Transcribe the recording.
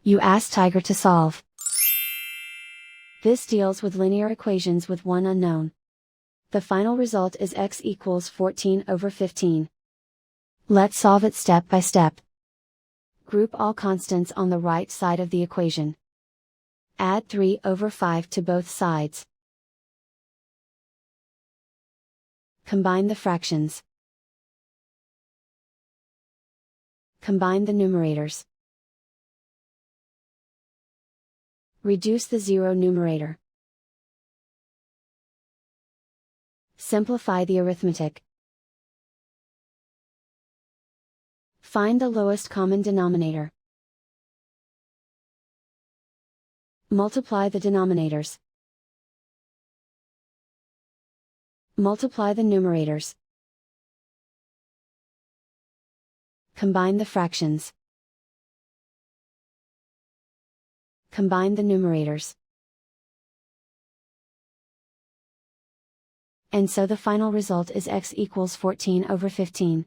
You ask Tiger to solve. This deals with linear equations with one unknown. The final result is x equals 14 over 15. Let's solve it step by step. Group all constants on the right side of the equation. Add 3 over 5 to both sides. Combine the fractions. Combine the numerators. Reduce the zero numerator. Simplify the arithmetic. Find the lowest common denominator. Multiply the denominators. Multiply the numerators. Combine the fractions. Combine the numerators. And so the final result is x equals 14 over 15.